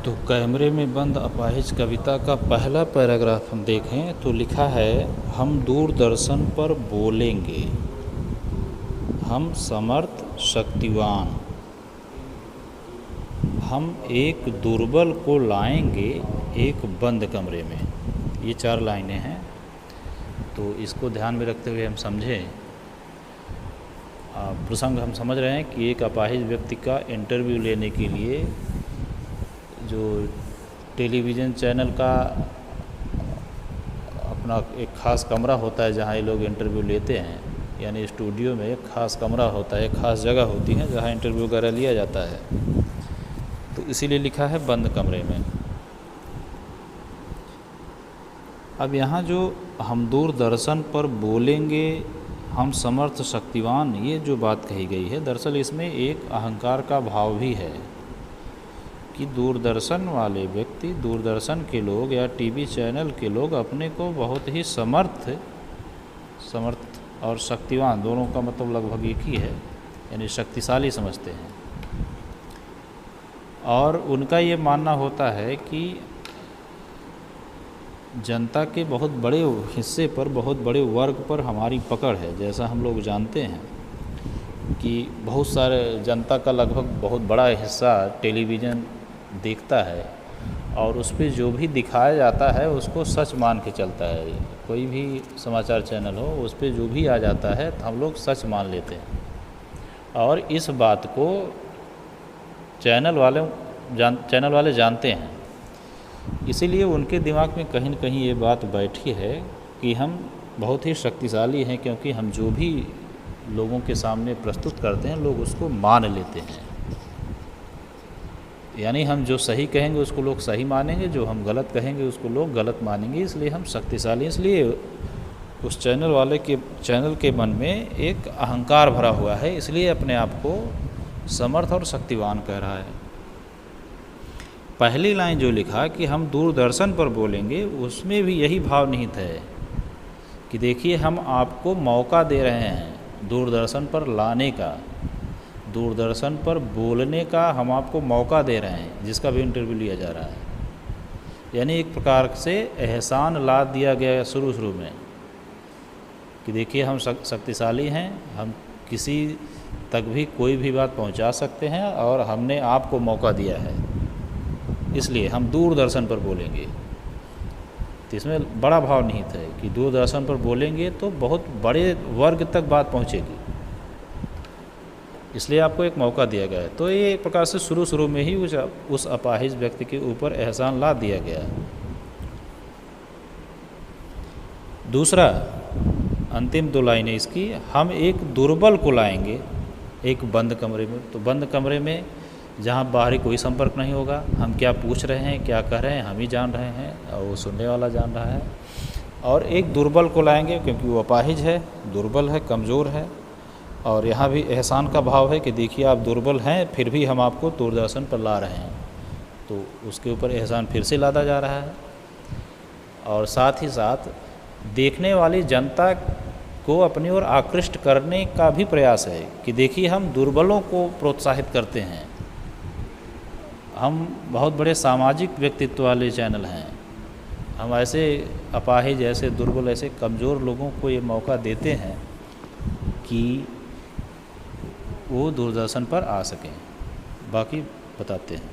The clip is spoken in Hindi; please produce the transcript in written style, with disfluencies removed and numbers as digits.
तो कैमरे में बंद अपाहिज कविता का पहला पैराग्राफ हम देखें तो लिखा है, हम दूरदर्शन पर बोलेंगे, हम समर्थ शक्तिवान, हम एक दुर्बल को लाएंगे एक बंद कमरे में। ये 4 लाइनें हैं, तो इसको ध्यान में रखते हुए हम समझें। प्रसंग हम समझ रहे हैं कि एक अपाहिज व्यक्ति का इंटरव्यू लेने के लिए जो टेलीविज़न चैनल का अपना एक ख़ास कमरा होता है जहाँ ये लोग इंटरव्यू लेते हैं, यानी स्टूडियो में एक ख़ास कमरा होता है, एक ख़ास जगह होती है जहाँ इंटरव्यू वगैरह लिया जाता है। तो इसीलिए लिखा है बंद कमरे में। अब यहाँ जो हम दूरदर्शन पर बोलेंगे, हम समर्थ शक्तिवान, ये जो बात कही गई है, दरअसल इसमें एक अहंकार का भाव भी है कि दूरदर्शन वाले व्यक्ति, दूरदर्शन के लोग या टीवी चैनल के लोग अपने को बहुत ही समर्थ और शक्तिवान, दोनों का मतलब लगभग एक ही है, यानी शक्तिशाली समझते हैं। और उनका ये मानना होता है कि जनता के बहुत बड़े हिस्से पर, बहुत बड़े वर्ग पर हमारी पकड़ है। जैसा हम लोग जानते हैं कि बहुत सारे जनता का लगभग बहुत बड़ा हिस्सा टेलीविज़न देखता है और उस पर जो भी दिखाया जाता है उसको सच मान के चलता है। कोई भी समाचार चैनल हो, उस पर जो भी आ जाता है तो हम लोग सच मान लेते हैं। और इस बात को चैनल वाले जानते हैं, इसीलिए उनके दिमाग में कहीं न कहीं ये बात बैठी है कि हम बहुत ही शक्तिशाली हैं, क्योंकि हम जो भी लोगों के सामने प्रस्तुत करते हैं लोग उसको मान लेते हैं। यानी हम जो सही कहेंगे उसको लोग सही मानेंगे, जो हम गलत कहेंगे उसको लोग गलत मानेंगे, इसलिए हम शक्तिशाली। इसलिए उस चैनल के मन में एक अहंकार भरा हुआ है, इसलिए अपने आप को समर्थ और शक्तिवान कह रहा है। पहली लाइन जो लिखा कि हम दूरदर्शन पर बोलेंगे, उसमें भी यही भाव निहित है कि देखिए हम आपको मौका दे रहे हैं दूरदर्शन पर लाने का, दूरदर्शन पर बोलने का हम आपको मौका दे रहे हैं, जिसका भी इंटरव्यू लिया जा रहा है। यानी एक प्रकार से एहसान लाद दिया गया शुरू में कि देखिए हम शक्तिशाली हैं, हम किसी तक भी कोई भी बात पहुंचा सकते हैं और हमने आपको मौका दिया है, इसलिए हम दूरदर्शन पर बोलेंगे। तो इसमें बड़ा भाव निहित है कि दूरदर्शन पर बोलेंगे तो बहुत बड़े वर्ग तक बात पहुंचेगी, इसलिए आपको एक मौका दिया गया है। तो ये एक प्रकार से शुरू में ही उस अपाहिज व्यक्ति के ऊपर एहसान लाद दिया गया है। दूसरा, अंतिम 2 लाइनें इसकी, हम एक दुर्बल को लाएंगे एक बंद कमरे में। तो बंद कमरे में जहाँ बाहरी कोई संपर्क नहीं होगा, हम क्या पूछ रहे हैं, क्या कह रहे हैं, हम ही जान रहे हैं और वो सुनने वाला जान रहा है। और एक दुर्बल को लाएंगे क्योंकि वो अपाहिज है, दुर्बल है, कमज़ोर है। और यहाँ भी एहसान का भाव है कि देखिए आप दुर्बल हैं, फिर भी हम आपको दूरदर्शन पर ला रहे हैं, तो उसके ऊपर एहसान फिर से लादा जा रहा है। और साथ ही साथ देखने वाली जनता को अपनी ओर आकृष्ट करने का भी प्रयास है कि देखिए हम दुर्बलों को प्रोत्साहित करते हैं, हम बहुत बड़े सामाजिक व्यक्तित्व वाले चैनल हैं, हम ऐसे अपाहिज, ऐसे दुर्बल, ऐसे कमज़ोर लोगों को ये मौका देते हैं कि वो दूरदर्शन पर आ सकें। बाकी बताते हैं।